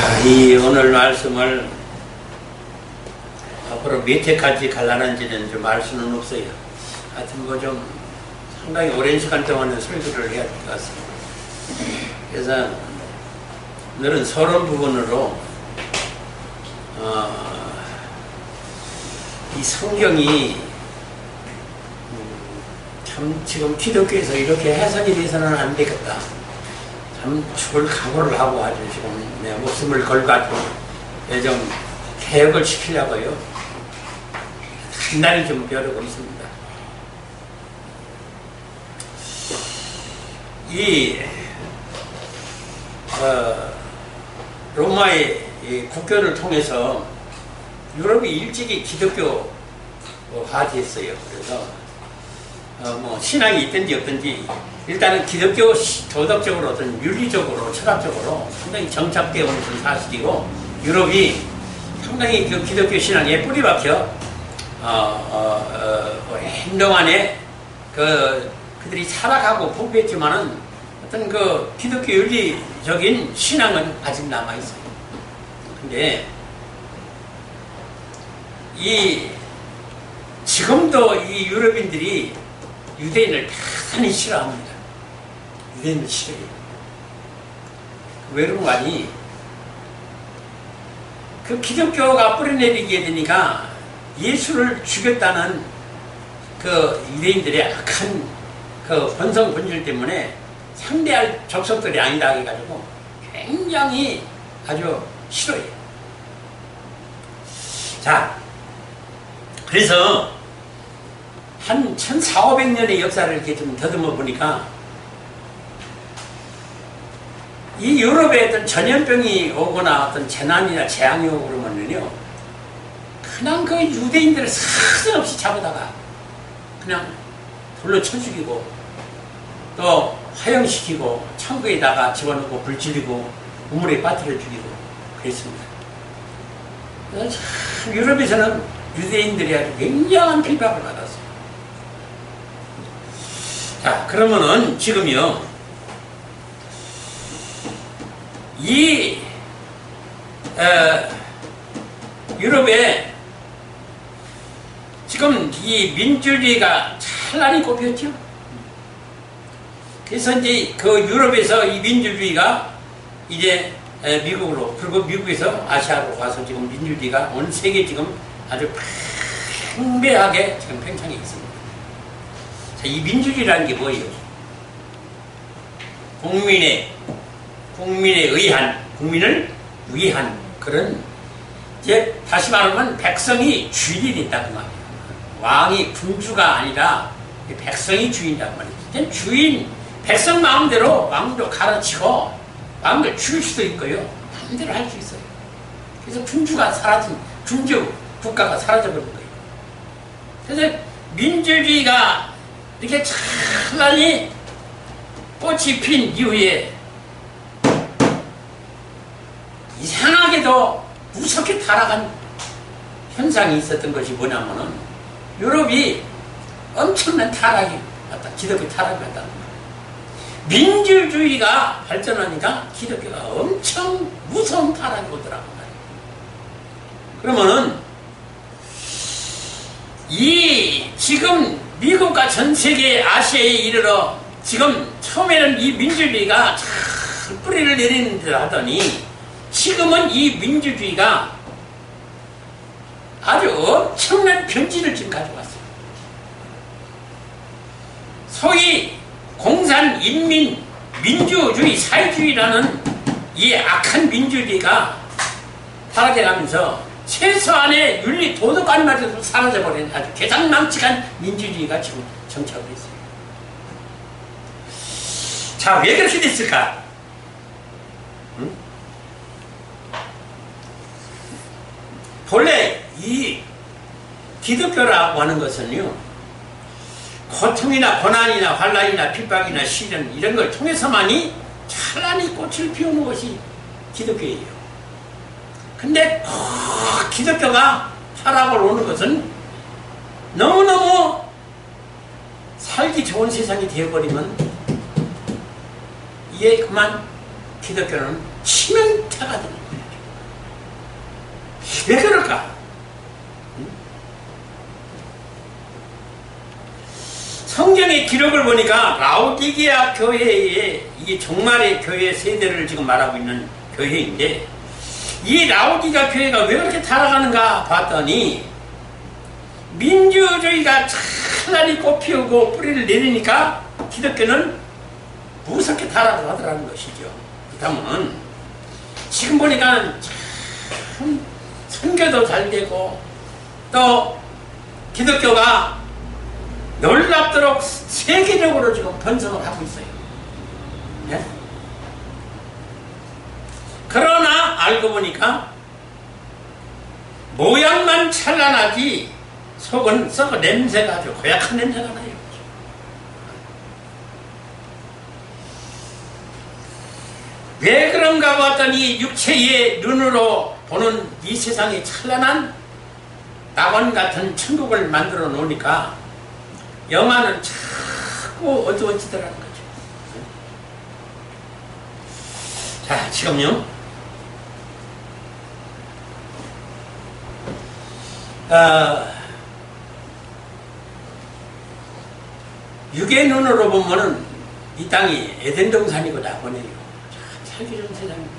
자, 이 오늘 말씀을 앞으로 몇 회까지 갈라는지는 좀 알 수는 없어요. 하여튼 뭐 좀 상당히 오랜 시간 동안은 설교를 해야 될 것 같습니다. 그래서 오늘은 서론 부분으로 이 성경이 참 지금 기독교에서 이렇게 해석이 돼서는 안 되겠다. 참 죽을 각오를 하고 아주 지금 내 목숨을 걸고 좀 개혁을 시키려고요. 단단히 좀 벼르고 있습니다. 이 로마의 이 국교를 통해서 유럽이 일찍이 기독교화됐어요. 그래서 뭐 신앙이 있든지 없든지 일단은 기독교 도덕적으로 어떤 윤리적으로 철학적으로 상당히 정착되어 오는 것은 사실이고, 유럽이 상당히 그 기독교 신앙에 뿌리박혀 행동 안에 그들이 살아가고 부패했지만은 어떤 그 기독교 윤리적인 신앙은 아직 남아 있어요. 근데 지금도 이 유럽인들이 유대인을 대단히 싫어합니다. 유대인을 싫어해요. 왜 그런 거 아니? 그 기독교가 뿌리내리게 되니까 예수를 죽였다는 그 유대인들의 악한 그 본성 본질 때문에 상대할 적석들이 아니다 해가지고 굉장히 아주 싫어해요. 자, 그래서 한 1400~1500년의 역사를 이렇게 좀 더듬어 보니까 이 유럽에 어떤 전염병이 오거나 어떤 재난이나 재앙이 오고 그러면요, 그냥 그 유대인들을 사정없이 잡아다가 그냥 돌로 쳐 죽이고 또 화형시키고 창고에다가 집어넣고 불 지르고 우물에 빠뜨려 죽이고 그랬습니다. 참 유럽에서는 유대인들이 아주 굉장한 필박을 받았어요. 자, 그러면은 지금요, 유럽에 지금 이 민주주의가 찬란히 꼽혔죠. 그래서 이제 그 유럽에서 이 민주주의가 이제 미국으로, 그리고 미국에서 아시아로 와서 지금 민주주의가 온 세계 지금 아주 팽배하게 지금 팽창해 있습니다. 자, 이 민주주의라는 게 뭐예요? 국민을 위한 그런, 이제 다시 말하면 백성이 주인이 됐다고 말이에요. 왕이 군주가 아니라 백성이 주인이란 말이에요. 주인, 백성 마음대로 왕도 가르치고 마음대로 죽일 수도 있고요, 마음대로 할 수 있어요. 그래서 군주가 사라진, 군주 국가가 사라져버린 거예요. 그래서 민주주의가 이렇게 찬란히 꽃이 핀 이후에 이상하게도 무섭게 타락한 현상이 있었던 것이 뭐냐면은, 유럽이 엄청난 타락이 왔다. 기독교 타락이 왔다는 거예요. 민주주의가 발전하니까 기독교가 엄청 무서운 타락이 오더라고 말이에요. 그러면은 지금 미국과 전 세계 아시아에 이르러 지금 처음에는 이 민주주의가 참 뿌리를 내리는 듯 하더니 지금은 이 민주주의가 아주 엄청난 변질을 지금 가져왔어요. 소위 공산인민 민주주의 사회주의라는 이 악한 민주주의가 타락해가면서 최소한의 윤리 도덕관마저도 사라져버린 아주 개장망측한 민주주의가 지금 정착을 했어요. 자, 왜 그렇게 됐을까? 응? 본래 이 기독교라고 하는 것은요, 고통이나 고난이나 환난이나 핍박이나 시련 이런 걸 통해서만이 찬란히 꽃을 피우는 것이 기독교예요. 근데 기독교가 타락을 오는 것은 너무너무 살기 좋은 세상이 되어버리면 이에 그만 기독교는 치명타가 되는 거예요. 왜 그럴까? 성경의 기록을 보니까 라오디게아 교회의 이게 종말의 교회 세대를 지금 말하고 있는 교회인데, 이 라오디게아 교회가 왜 그렇게 타락하는가 봤더니 민주주의가 찬란히 꽃피우고 뿌리를 내리니까 기독교는 무섭게 타락을 하더라는 것이죠. 그렇다면 지금 보니까 참 선교도 잘 되고 또 기독교가 놀랍도록 세계적으로 지금 번성을 하고 있어요. 네? 그러나 알고 보니까 모양만 찬란하지 속은 썩어 냄새가 아주 고약한 냄새가 나요. 왜 그런가 봤더니 육체의 눈으로 보는 이 세상의 찬란한 낙원 같은 천국을 만들어 놓으니까 영화는 자꾸 어두워지더라는 거죠. 자, 지금요. 육의 눈으로 보면은 이 땅이 에덴 동산이고 낙원이에요. 참 살기 좋은 세상입니다.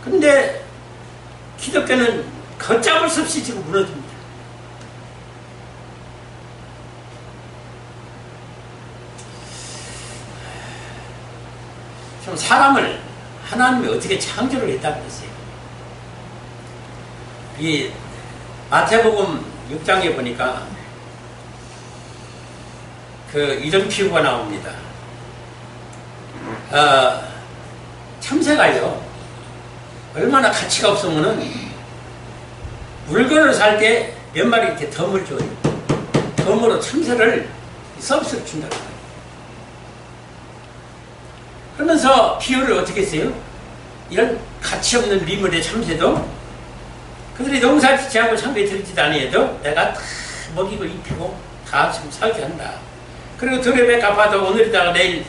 그런데 기독교는 걷잡을 수 없이 지금 무너집니다. 좀 사람을 하나님이 어떻게 창조를 했다고 그랬어요. 이 마태복음 6장에 보니까 그 이런 비유가 나옵니다. 참새가요, 얼마나 가치가 없으면은 물건을 살 때 몇 마리 이렇게 덤을 줘요. 덤으로 참새를 서비스를 준다고 해요. 그러면서 비유를 어떻게 했어요? 이런 가치 없는 미물의 참새도 그들이 농사 짓지 않고 창고에 들지도 아니해도 내가 다 먹이고 입히고 다 지금 살게 한다. 그리고 들에 갚아도 오늘이다가 내일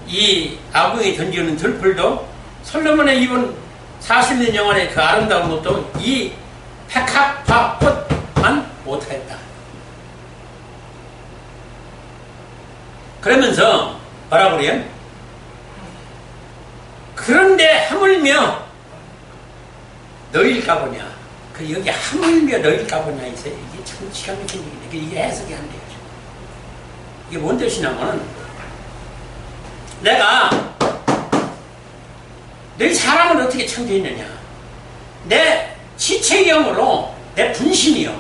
이 아궁이 던지는 들풀도 솔로몬의 입은 40년 영원의 그 아름다운 것도 이 백합화 꽃만 못하였다. 그러면서 뭐라고 그래요? 그런데 하물며 너희일까 보냐. 그 여기 하물며 너희일까 보냐 있어요. 이게 참 기가 막힌 얘기인데 이게 해석이 안 돼요. 이게 뭔 뜻이냐면은 내가 너희 사람을 어떻게 창조했느냐. 내 지체경으로 내 분신이요.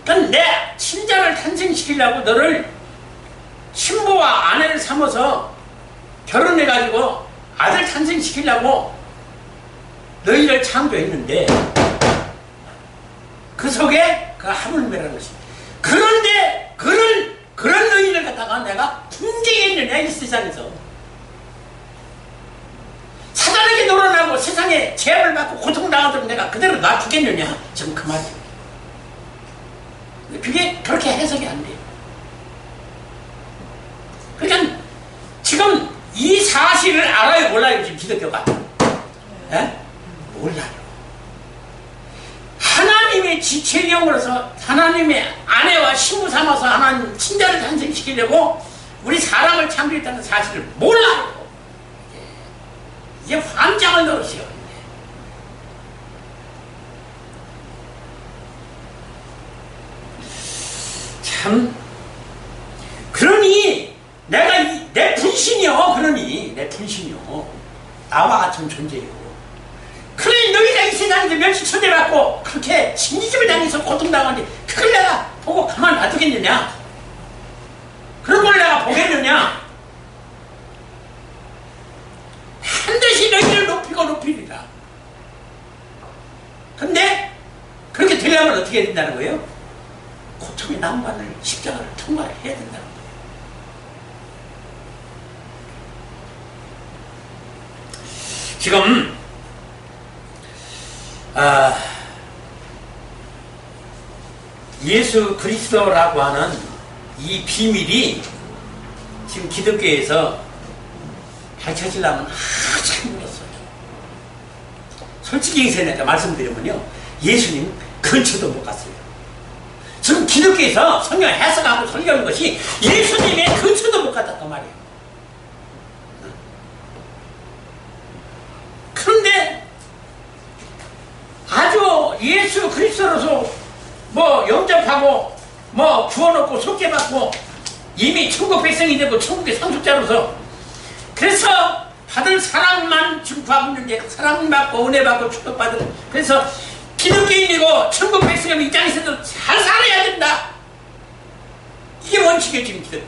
그러니까 내 친자를 탄생시키려고 너를 신부와 아내를 삼아서 결혼해가지고 아들 탄생시키려고 너희를 창조했는데 그 속에 그 하물매라는 것입니다. 그런데 그런 너희를 갖다가 내가 분쟁했느냐 이 세상에서. 사단에게 놀아나고 세상에 제압을 받고 고통당하도록 내가 그대로 놔두겠느냐. 지금 그 말이에요. 그게 그렇게 해석이 안 돼요. 그러니까 지금 이 사실을 알아요 몰라요 지금 기독교가? 에? 몰라요. 하나님의 지체경으로서 하나님의 아내와 신부 삼아서 하나님 친자를 탄생시키려고 우리 사람을 창조했다는 사실을 몰라요. 이게 환장을 노릇이요. 참 그러니 내가 내 분신이요. 그러니 내 분신이요. 나와 같은 존재요. 그러니 너희가 이 세상에서 멸시천대받고 그렇게 진지집을 당해서 고통당하는데 그걸 내가 보고 가만 놔두겠느냐? 그런 걸 내가 보겠느냐? 반드시 너희를 높이리라. 근데 그렇게 되려면 어떻게 해야 된다는 거예요? 고통의 난관을 십자가를 통과해야 된다는 거예요. 지금 예수 그리스도라고 하는 이 비밀이 지금 기독교에서 밝혀지려면 한참 멀었어요. 솔직히 내가 말씀드리면요, 예수님 근처도 못 갔어요. 지금 기독교에서 성경 해석하고 설교하는 것이 예수님의 근처도 못 갔단 말이에요. 그런데 아주 예수 그리스도로서 뭐 영접하고 뭐 구원 얻고 속죄받고 이미 천국 백성이 되고 천국의 상속자로서 그래서 받은 사랑만 증거하고 있는데 사랑받고 은혜받고 축복받은, 그래서 기독교인이고 천국 백성의 입장에서도 잘 살아야 된다. 이게 원칙이에요. 지금 기독교.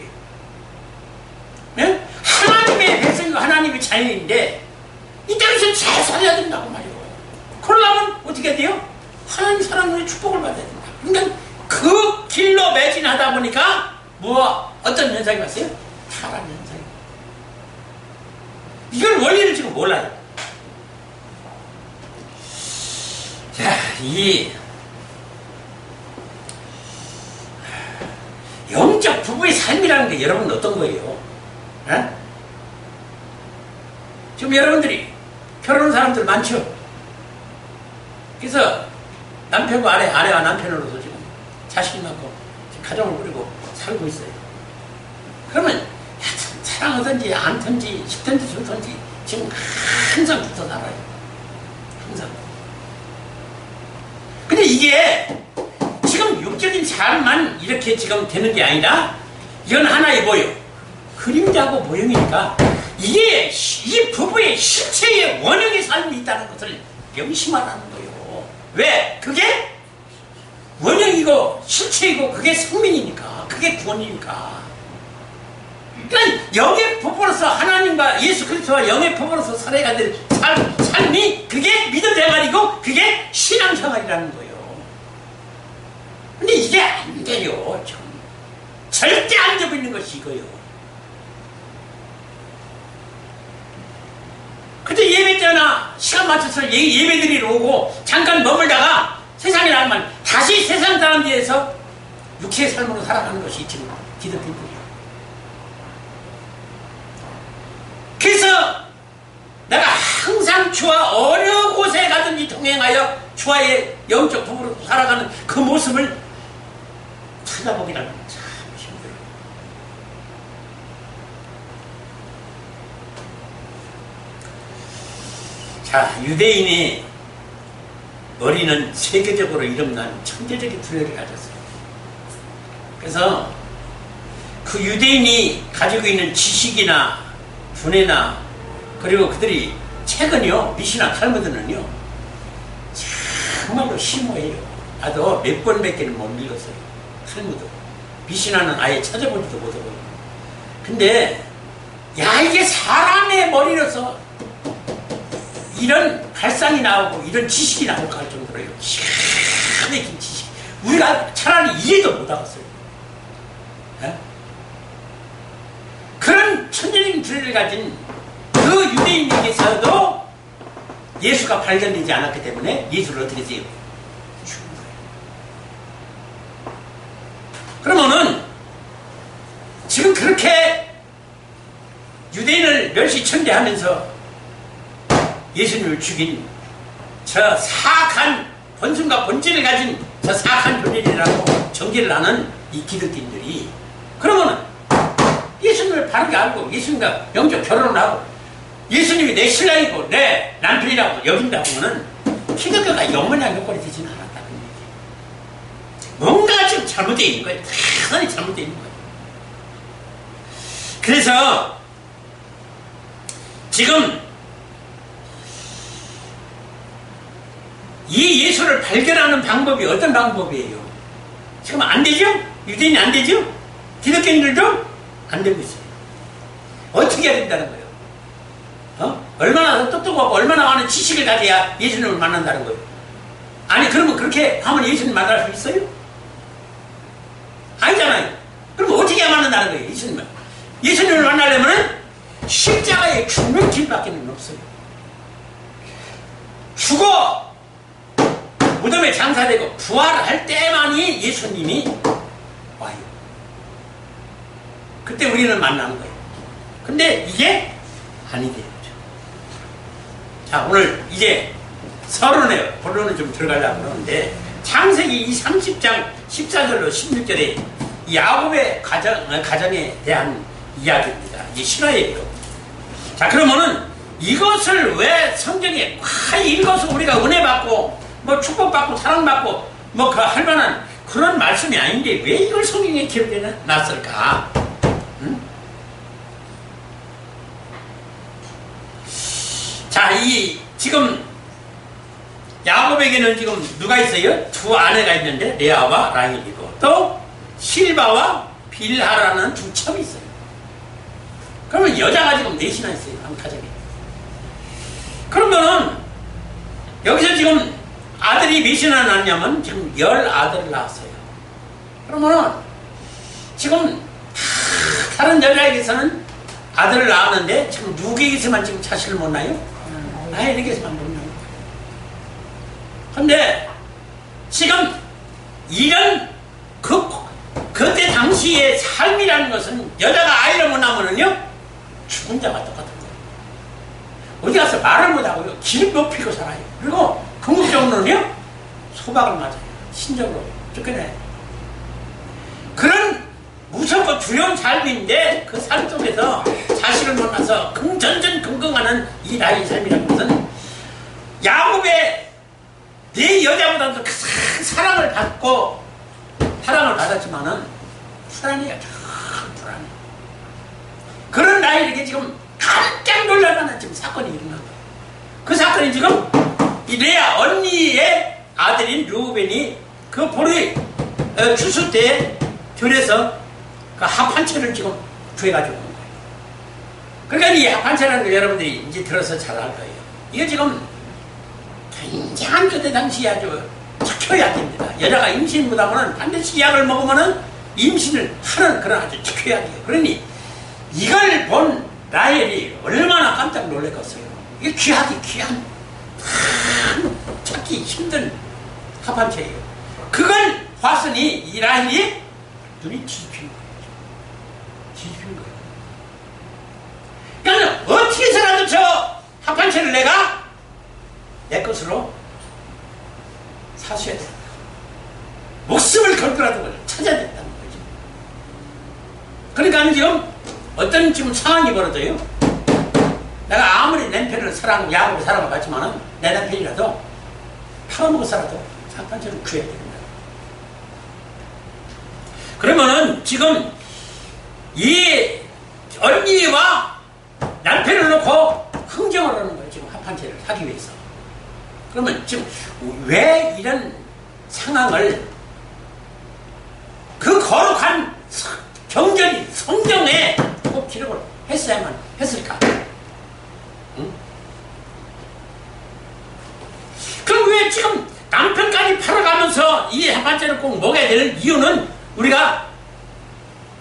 네? 하나님의 백성이고 하나님의 자녀인데 이 땅에서 잘 살아야 된다고 말이에요. 그러려면 어떻게 해야 돼요? 하나님 사랑으로 축복을 받아야 된다. 그러니까 그 길로 매진하다 보니까 뭐 어떤 현상이 왔어요? 타락 현상이. 이걸 원리를 지금 몰라요. 자, 이 영적 부부의 삶이라는 게 여러분 어떤 거예요? 에? 지금 여러분들이 결혼한 사람들 많죠? 그래서 남편과 아내와 남편으로서 지금 자식이 많고 지금 가정을 꾸리고 살고 있어요. 그러면 사랑하든지 않든지 싶든지 좋든지 지금 항상 붙어 살아요. 항상. 근데 이게 지금 육적인 삶만 이렇게 지금 되는 게 아니라 이건 하나의 뭐예요? 그림자고 모형이니까 이게 이 부부의 실체의 원형의 삶이 있다는 것을 명심하라는 거예요. 왜? 그게 원형이고 실체이고 그게 성민이니까, 그게 구원이니까. 그러니까 영의 부부로서 하나님과 예수 그리스도와 영의 부부로서 살아야 될 삶이 그게 믿음 생활이고 그게 신앙 생활이라는 거예요. 근데 이게 안 돼요. 좀. 절대 안 되고 있는 것이 이거예요. 그때 예배 때나 시간 맞춰서 예배 드리러 오고 잠깐 머물다가 세상에 나가면 다시 세상 사람들에서 육체의 삶으로 살아가는 것이 지금 기독교인들이에요. 그래서 내가 항상 주와 어느 곳에 가든지 동행하여 주와의 영적 부부로 살아가는 그 모습을 찾아보기라는 참 힘들어요. 자, 유대인의 머리는 세계적으로 이름난 천재적인 두뇌를 가졌어요. 그래서 그 유대인이 가지고 있는 지식이나 두뇌나 그리고 그들이 책은요, 미시나 탈무드는요 정말로 심오해요. 나도 몇 번 몇 개는 못 읽었어요. 탈무드 미시나는 아예 찾아보지도 못하고. 근데 야, 이게 사람의 머리로서 이런 발상이 나오고 이런 지식이 나올까 할 정도로요 기가 막힌 지식, 우리가 차라리 이해도 못하겠어요. 네? 그런 천재적인 두뇌를 가진 그 유대인에게서도 예수가 발견되지 않았기 때문에 예수를 어떻게 해요? 죽은 거예요. 그러면은 지금 그렇게 유대인을 멸시천대하면서 예수님을 죽인 저 사악한 본성과 본질을 가진 저 사악한 존재라고 정죄를 하는 이 기독교인들이 그러면은 예수님을 바르게 알고 예수님과 영적 결혼을 하고 예수님이 내 신랑이고 내 남편이라고 여긴다 보면은 기독교가 영원한 여건이 되지는 않았다는 얘기예요. 뭔가 지금 잘못되어 있는 거예요. 대단히 잘못되어 있는 거예요. 그래서 지금 이 예수를 발견하는 방법이 어떤 방법이에요? 지금 안 되죠? 유대인이 안 되죠? 기독교인들도 안 되고 있어요. 어떻게 해야 된다는 거예요? 얼마나 똑똑하고 얼마나 많은 지식을 가져야 예수님을 만난다는 거예요? 아니, 그러면 그렇게 하면 예수님 만날 수 있어요? 아니잖아요. 그럼 어떻게 해야 만난다는 거예요, 예수님을? 예수님을 만나려면 십자가의 죽는 길밖에 없어요. 죽어! 무덤에 장사되고 부활할 때만이 예수님이 와요. 그때 우리는 만나는 거예요. 근데 이게 아니대요. 자, 오늘 이제 서론에 본론을 좀 들어가려고 그러는데 창세기 이 30장 14절로 16절에 야곱의 가정에 대한 이야기입니다. 이 신화예요. 자, 그러면은 이것을 왜 성경에 읽어서 우리가 은혜 받고 뭐 축복받고 사랑받고 뭐 할 만한 그런 말씀이 아닌데 왜 이걸 성경에 기록해 놨을까? 응? 자, 이 지금 야곱에게는 지금 누가 있어요? 두 아내가 있는데 레아와 라헬이고 또 실바와 빌하라는 두 첩이 있어요. 그러면 여자가 지금 넷이나 있어요. 한 가정에. 그러면은 여기서 지금 아들이 몇이나 낳냐면 지금 10아들을 낳았어요. 그러면은 지금 다른 여자에게서는 아들을 낳았는데 지금 누구에게서만 지금 자식을 못 낳아요? 라헬에게서만 못 낳아요. 근데 지금 이런 그때 당시의 삶이라는 것은 여자가 아이를 못 낳으면요 죽은 자가 똑같은 거예요. 어디 가서 말을 못하고요 기름 높이고 살아요. 그리고 궁극적으로는요 소박을 맞아요. 신적으로 쫓겨나요. 그런 무섭고 두려운 삶인데 그 삶 속에서 자식을 못 낳아서 전전긍긍하는 이 나의 삶이라는 것은 야곱의 내 여자보다도 큰 사랑을 받았지만은 불안해요. 참 불안해. 그런 나에게 지금 깜짝 놀랄 만한 지금 사건이 일어난 거예요. 그 사건이 지금 이 레아 언니의 아들인 르우벤이 그 보리 추수 때 들에서 그 합한채를 지금 구해가지고 온 거예요. 그러니까 이 합한채라는 걸 여러분들이 이제 들어서 잘 알 거예요. 이게 지금 굉장한 그때 당시에 아주 지켜야 됩니다. 여자가 임신 못하면 반드시 약을 먹으면 임신을 하는 그런 아주 지켜야 돼요. 그러니 이걸 본 라헬이 얼마나 깜짝 놀랐겠어요. 이게 귀한 찾기 힘든 합한채예요. 그걸 봤으니 이 라헬이 눈이 뒤집힌 거예요. 뒤집힌 거예요. 그러니까 어떻게 해서라도 저 합한채를 내가 내 것으로 사수해야 된다. 목숨을 걸더라도 찾아야 된다는 거죠. 그러니까 지금 어떤 지금 상황이 벌어져요. 내가 아무리 남편을 사랑하고 야곱을 사랑을 받지만은 내 남편이라도 팔아먹어서라도 합한채를 구해야 됩니다. 그러면은 지금 이 언니와 남편을 놓고 흥정을 하는 거예요. 지금 합한채를 하기 위해서. 그러면 지금 왜 이런 상황을 그 거룩한 경전이 성경에 꼭 기록을 했어야만 했을까? 응? 그럼 왜 지금 남편까지 팔아가면서 이 합한채를 꼭 먹어야 되는 이유는 우리가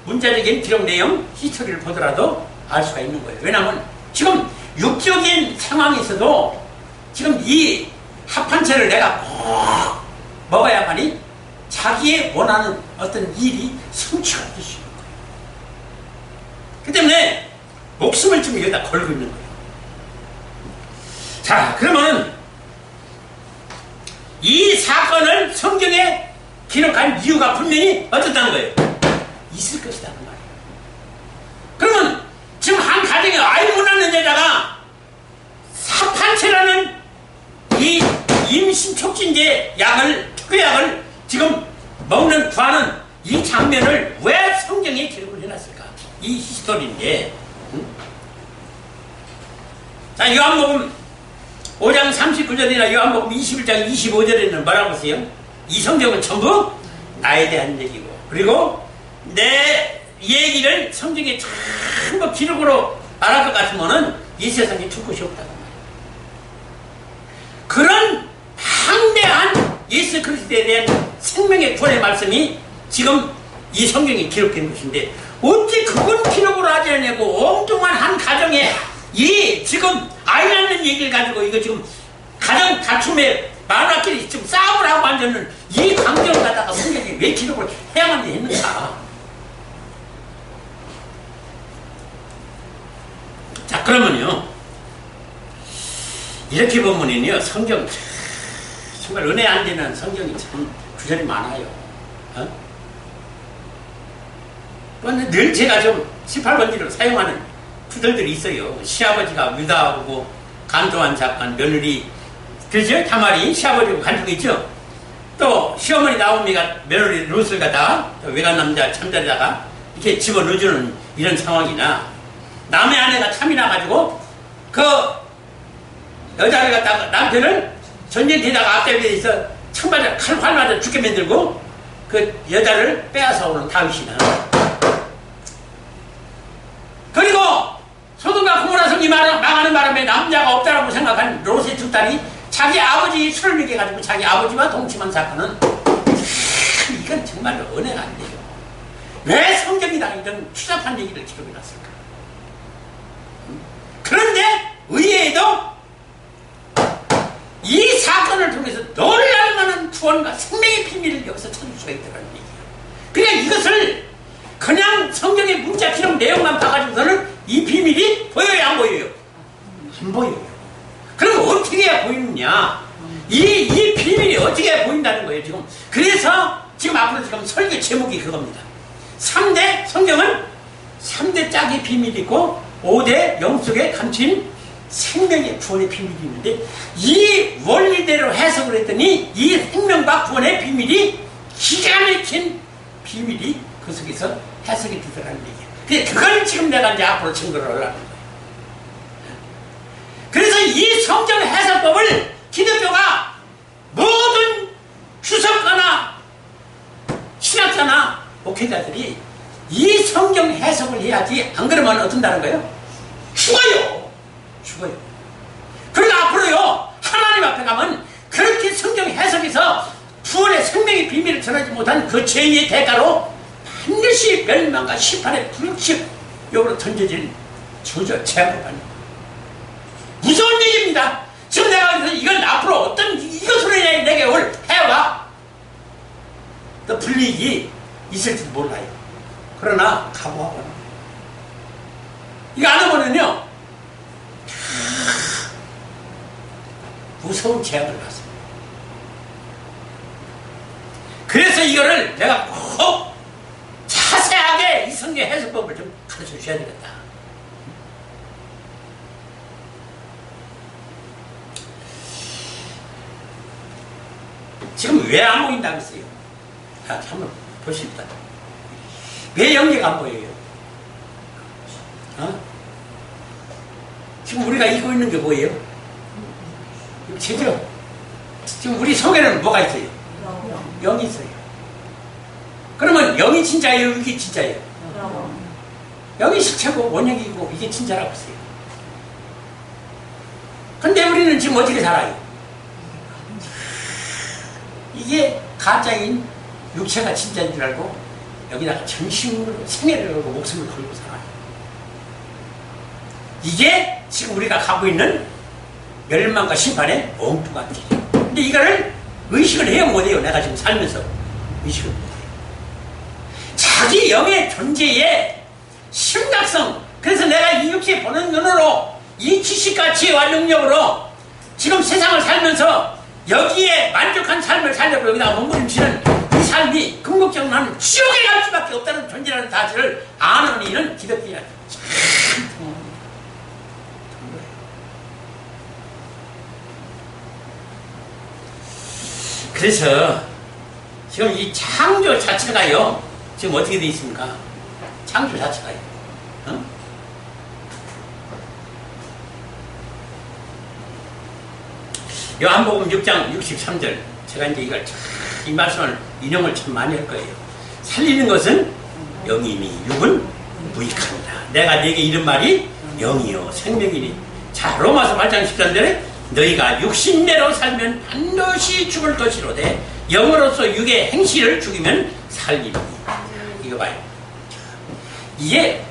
문자적인 기록 내용, 히스토리를 보더라도 알 수가 있는 거예요. 왜냐하면 지금 육적인 상황에서도 지금 이 합한채를 내가 꼭 먹어야만이 자기의 원하는 어떤 일이 성취가 될 수 있는 거예요. 그 때문에 목숨을 지금 여기다 걸고 있는 거예요. 자, 그러면 이 사건을 성경에 기록한 이유가 분명히 어떻다는 거예요? 있을 것이라는 말이에요. 그러면 지금 한 가정에 아이 못 낳는 여자가 합한채라는 이 임신 촉진제 특효약을 지금 먹는 구하는 이 장면을 왜 성경에 기록을 해놨을까? 이 히스토리인데. 응? 자, 요한복음 5장 39절이나 요한복음 21장 25절에는 뭐라고 하세요? 이 성경은 전부 나에 대한 얘기고, 그리고 내 얘기를 성경에 전부 기록으로 말할 것 같으면은 이 세상에 줄 곳이 없다는 말이에요. 그런 방대한 예수 그리스도에 대한 생명의 구원의 말씀이 지금 이 성경에 기록된 것인데 어찌 그건 기록으로 하지 않냐고 엉뚱한 한 가정에 이 지금 아이 낳는 얘기를 가지고 이거 지금 가정 다툼에 만화끼리 지금 싸움을 하고 앉았는 이 광경을 갖다가 성경에 왜 기록을 해야만 했는가? 자, 그러면요 이렇게 보면은요 성경 정말 은혜 안 되는 성경이 참 구절이 많아요. 늘 제가 좀 18번지를 사용하는 구절들이 있어요. 시아버지가 유다하고 간도한 사건, 며느리, 그죠? 다말이 시아버지하고 간통이 있죠? 또 시어머니 나오미가 며느리 롯을 갖다가 외간 남자 잠자리다가 이렇게 집어넣어주는 이런 상황이나 남의 아내가 탐이 나가지고 그 여자를 갖다가 남편을 전쟁터에다가 앞대비에 있어 창맞아 칼 맞아 죽게 만들고 그 여자를 빼앗아 오는 다윗이나 그리고 소돔과 고모라 성이 망하는 바람에 남자가 없다라고 생각한 롯의 두 딸이 자기 아버지 술을 먹여가지고 자기 아버지와 동침한 사건은 이건 정말로 은혜가 안 돼요. 왜 성경이다 이런 추잡한 얘기를 기록해놨을까? 그런데 의외에도 이 사건을 통해서 놀랄만한 구원과 생명의 비밀을 여기서 찾을 수가 있다는 얘기예요. 그러니까 이것을 그냥 성경의 문자 기록 내용만 봐가지고서는 이 비밀이 보여요 안 보여요? 안 보여요. 그럼 어떻게 해야 보이느냐? 이 비밀이 어떻게 해야 보인다는 거예요 지금. 그래서 지금 앞으로 지금 설교 제목이 그겁니다. 3대 성경은 3대 짝의 비밀이 있고 5대 영속에 감춘 생명의 구원의 비밀이 있는데 이 원리대로 해석을 했더니 이 생명과 구원의 비밀이 기가 막힌 비밀이 그 속에서 해석이 되더라는 얘기예요. 근데 그걸 지금 내가 이제 앞으로 증거를 하려는 거예요. 그래서 이 성경 해석법을 기독교가 모든 주석가나 신학자나 목회자들이 이 성경 해석을 해야지 안 그러면 어떤다는 거예요? 죽어요. 죽어요. 그러니까 앞으로요 하나님 앞에 가면 그렇게 성경 해석에서 구원의 생명의 비밀을 전하지 못한 그 죄의 대가로 반드시 멸망과 심판의 불치욕으로 던져질 저주 재앙을 받는 무서운 얘기입니다. 지금 내가 그래서 이건 앞으로 어떤 이것으로 내게 올 해와 또 불이익이 있을지도 몰라요. 그러나 각오하고 이거 안 하면은요 무서운 재앙을 받습니다. 그래서 이거를 내가 꼭 자세하게 이 성경 해석법을 좀 가르쳐 주셔야 되겠다. 지금 왜 안 보인다고 했어요? 자, 한번 보십시다. 왜 영계가 안 보여요? 지금 우리가 입고 있는 게 뭐예요? 육체죠? 지금 우리 속에는 뭐가 있어요? 영이 있어요. 그러면 영이 진짜예요? 이게 진짜예요? 영이 실체고 원형이고 이게 진짜라고 했어요. 근데 우리는 지금 어떻게 살아요? 이게 가짜인 육체가 진짜인 줄 알고 여기다가 정신으로 생애를 걸고 목숨을 걸고 살아요. 이게 지금 우리가 가고 있는 멸망과 심판의 엉뚱한 길이에요. 근데 이거를 의식을 해요 못해요? 내가 지금 살면서 의식을 못해요. 자기 영의 존재의 심각성, 그래서 내가 이 육체 보는 눈으로 이 지식과 지혜와 능력으로 지금 세상을 살면서 여기에 만족한 삶을 살려고 여기다 몸부림치는 이 삶이 궁극적으로 나는 지옥에 갈 수밖에 없다는 존재라는 사실을 아는 이는 기독교야. 참 그래서 지금 이 창조 자체가요 지금 어떻게 되어 있습니까? 창조 자체가요 요한복음 6장 63절 제가 이제 이걸 이 말씀을 인용을 참 많이 할 거예요. 살리는 것은 영이니 육은 무익합니다. 내가 네게 이른 말이 영이요 생명이니. 자, 로마서 8장 13절에 너희가 육신대로 살면 반드시 죽을 것이로되 영으로서 육의 행실을 죽이면 살리니. 이거 봐요. 이게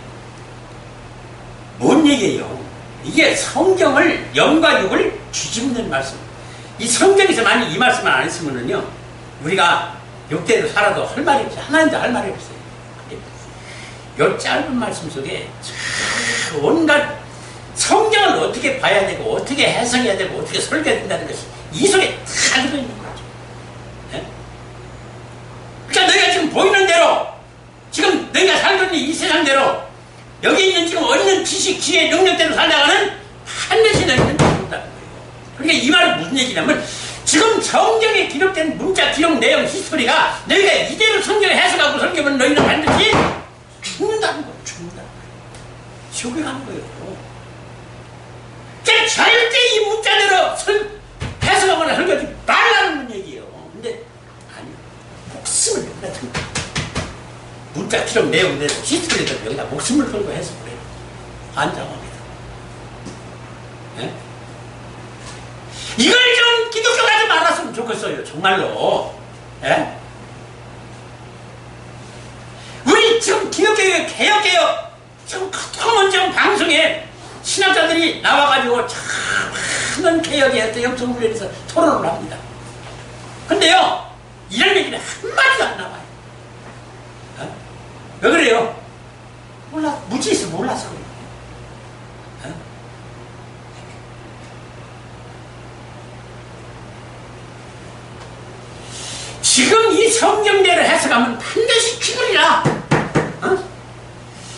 뭔 얘기예요? 이게 성경을 영과 육을 뒤집는 말씀. 이 성경에서 만약 이 말씀을 안 했으면은요 우리가 육대로 살아도 할 말이 없어요. 하나님도 할 말이 없어요. 근데 이 짧은 말씀 속에 온갖 성경을 어떻게 봐야 되고 어떻게 해석해야 되고 어떻게 설계해야 된다는 것이 이 속에 다 들어있는 거예요. 여기 있는 지금 어린 지식, 지혜, 능력대로 살다가는 반드시 너희는 죽는다는 거예요. 그러니까 이 말은 무슨 얘기냐면 지금 성경에 기록된 문자, 기록, 내용, 히스토리가 너희가 이대로 성경을 해석하고 설교하면 너희는 반드시 죽는다는 거예요. 죽는다는 거예요. 지옥에 가는 거예요. 그러니까 절대 이 문자대로 해석하거나 설교하지 말라는 얘기예요. 근데 아니, 목숨을 여기다 든다. 문자, 기록, 내용, 히스토리에다 여기다 목숨을 걸고 해석을 해요. 안장합니다. 네? 이걸 좀 기독교가 좀 알았으면 좋겠어요. 정말로. 예? 우리 지금 기독교의 개혁 지금 커먼 지금 방송에 신학자들이 나와가지고 참 많은 개혁의 어떤 영성훈련에 대해서 토론을 합니다. 근데요, 이런 얘기는 한마디도 안 나와요. 어? 왜 그래요? 몰라, 무지해서 몰라서 그래요. 어? 지금 이 성경대로 해석하면 반드시 죽으리라. 어?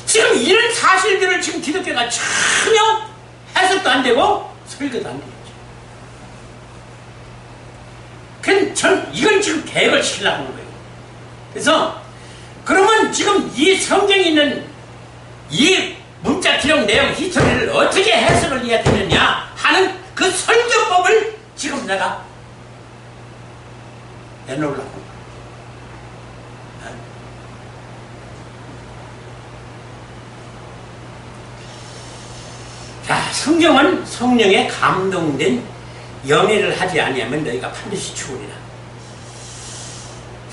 지금 이런 사실들을 지금 기독교가 전혀 해석도 안 되고 설교도 안 되겠죠. 그럼 전 이걸 지금 계획을 시키려고 하는 거예요. 그래서 그러면 지금 이 성경에 있는 이 문자 기록 내용 히스토리를 어떻게 해석을 해야 되느냐 하는 그 설교법을 지금 내가 내놓으려고. 자, 성경은 성령에 감동된 연애를 하지 아니하면 너희가 반드시 죽으리라.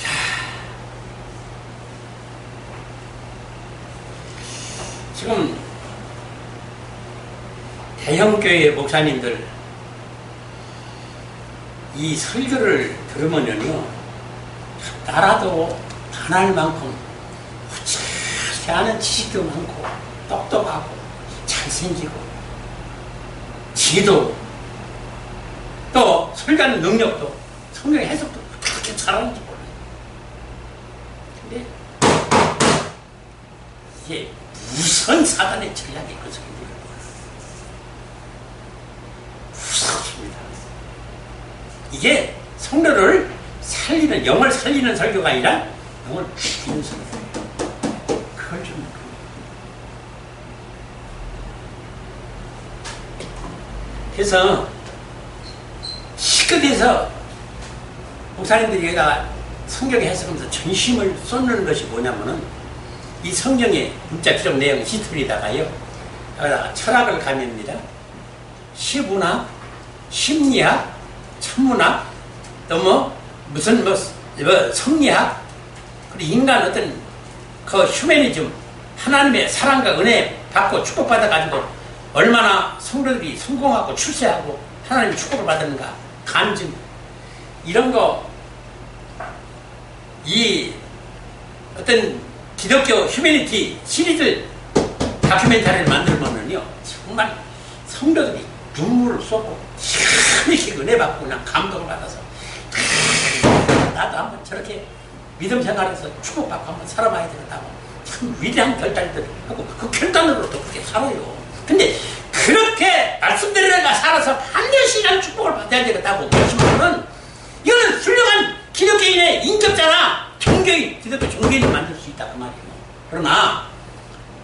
자, 지금 대형교회 목사님들 이 설교를 들으면요, 나라도 반할 만큼 후차시 아는 지식도 많고 똑똑하고 잘생기고 지도 또 설교하는 능력도 성경의 해석도 그렇게 잘하는지 몰라요. 근데 이게 무슨 사단의 전략이 그 설교를 무섭습니다. 이게 성도를 살리는, 영을 살리는 설교가 아니라 영을 죽이는 설교예요. 그걸 좀 그래서 시급해서 목사님들이 여기다가 성경에 해석하면서 전심을 쏟는 것이 뭐냐면은 이 성경의 문자 기록 내용 히스토리에다가요, 여기다가 철학을 가미합니다. 시문학, 심리학, 천문학, 또 무슨 성리학, 그리고 인간 어떤 그 휴머니즘, 하나님의 사랑과 은혜 받고 축복받아가지고 얼마나 성도들이 성공하고 출세하고 하나님의 축복을 받았는가, 간증, 이런 거, 이 어떤 기독교 휴머니티 시리즈 다큐멘터리를 만들면은요, 정말 성도들이 눈물을 쏟고 이렇게 은혜 받고 그냥 감동을 받아서 나도 한번 저렇게 믿음 생활에서 축복받고 한번 살아봐야 되겠다고 참 위대한 결단들 하고 그 결단으로도 그렇게 살아요. 근데 그렇게 말씀드리다가 살아서 반드시 난 축복을 받아야 되겠다고 그러시면은 이거는 훌륭한 기독교인의 인격자나 종교인, 기독교 종교인을 만들 수 있다 그 말이에요. 그러나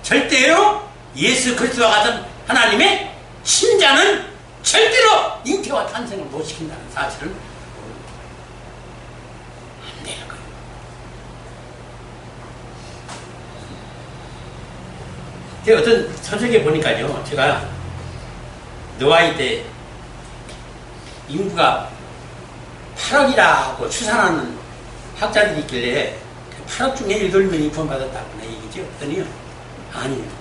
절대로 예수 그리스도와 같은 하나님의 신자는 절대로 잉태와 탄생을 못 시킨다는 사실을 안 되는 거예요. 제가 어떤 서적에 보니까요, 제가 노아이 때 인구가 8억이라고 추산하는 학자들이 있길래 8억 중에 8명이 구원받았다고 얘기죠. 그랬더니요, 아니에요.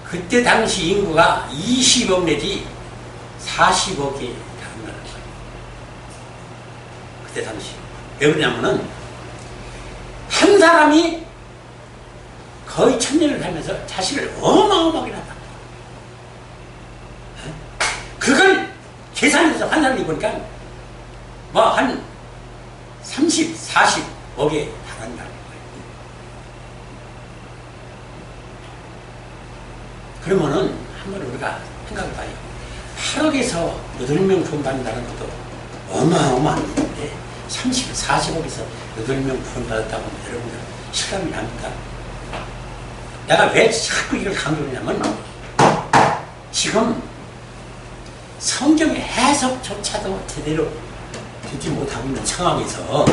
그때 당시 인구가 20억 내지 40억이 다른다는 거예요. 그때 당시. 왜 그러냐면은 한 사람이 거의 1000년을 살면서 자식을 어마어마하게 낳았다. 그걸 계산해서 한 사람이 보니까 뭐 한 30, 40억에 달한다는 거예요. 그러면은 한번 우리가 생각해봐요. 8억에서 8명 구원받는다는 것도 어마어마한 일인데 40억에서 8명 구원받았다고 하면 여러분들 실감이 납니까? 내가 왜 자꾸 이걸 강조하냐면 지금 성경의 해석조차도 제대로 되지 못하고 있는 상황에서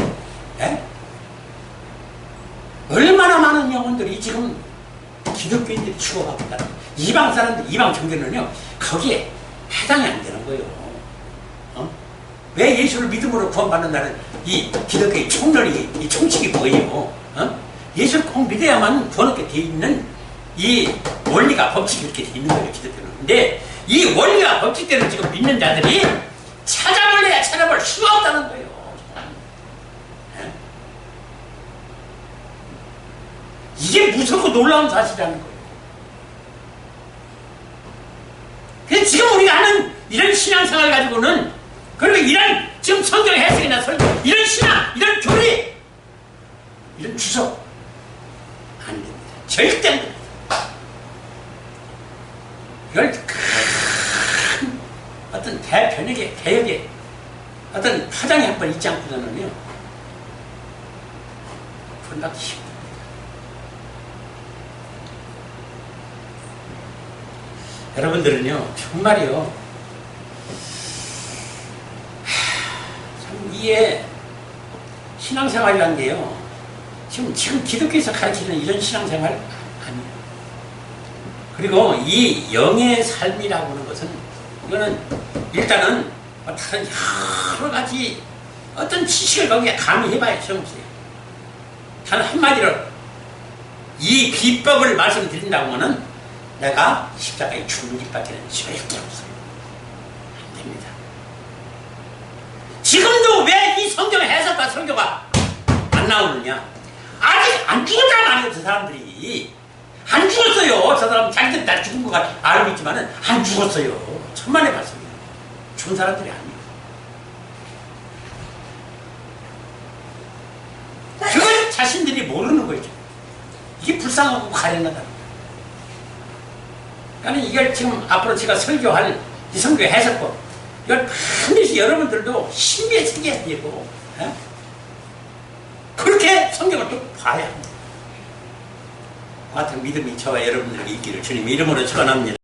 얼마나 많은 영혼들이 지금 기독교인들이 죽어가고 있다. 이방 사람들, 이방 종교는요 거기에 해당이 안 되는 거예요. 왜 예수를 믿음으로 구원받는다는 이 기독교의 총론이, 이 총칙이 뭐예요? 예수를 꼭 믿어야만 구원 얻게 돼 있는 이 원리가, 법칙이 이렇게 돼 있는 거예요, 기독교는. 근데 이 원리와 법칙대로 지금 믿는 자들이 찾아볼래야 찾아볼 수가 없다는 거예요. 이게 무섭고 놀라운 사실이라는 거예요. 그래서 지금 우리가 하는 이런 신앙생활 가지고는, 그리고 이런 지금 성경 해석이나 설교, 이런 신앙, 이런 교리, 이런 주석 안 됩니다. 절대 안 됩니다. 이걸 큰 어떤 대변혁의, 개혁의 어떤 파장이 한 번 있지 않고서는요, 분답이 쉽습니다. 여러분들은요, 정말이요, 참, 이게 신앙생활이라는 게요, 지금 기독교에서 가르치는 이런 신앙생활 아니에요. 그리고 이 영의 삶이라고 하는 것은, 이거는 일단은 다른 여러 가지 어떤 지식을 거기에 가미해봐야 소용없어요. 단 한마디로 이 비법을 말씀드린다고 하면은 내가 십자가에 죽는 일밖에는 절대 없어요. 안 됩니다. 지금도 왜 이 성경 해석과 설교가 안 나오느냐? 아직 안 죽었단 말이에요, 저 사람들이. 안 죽었어요. 저 사람 자기들 다 죽은 것 같아 알고 있지만은 안 죽었어요. 천만의 말씀이에요. 죽은 사람들이 아니에요. 그걸 자신들이 모르는 거죠. 이게 불쌍하고 가련하다는 거예요. 그러니까 이걸 지금 앞으로 제가 설교할 이 성경 해석법, 이걸 반드시 여러분들도 신비에 새겨야 되고, 그렇게 성경을 또 봐야 합니다. 같은 믿음이 저와 여러분들에게 있기를 주님 이름으로 축원합니다.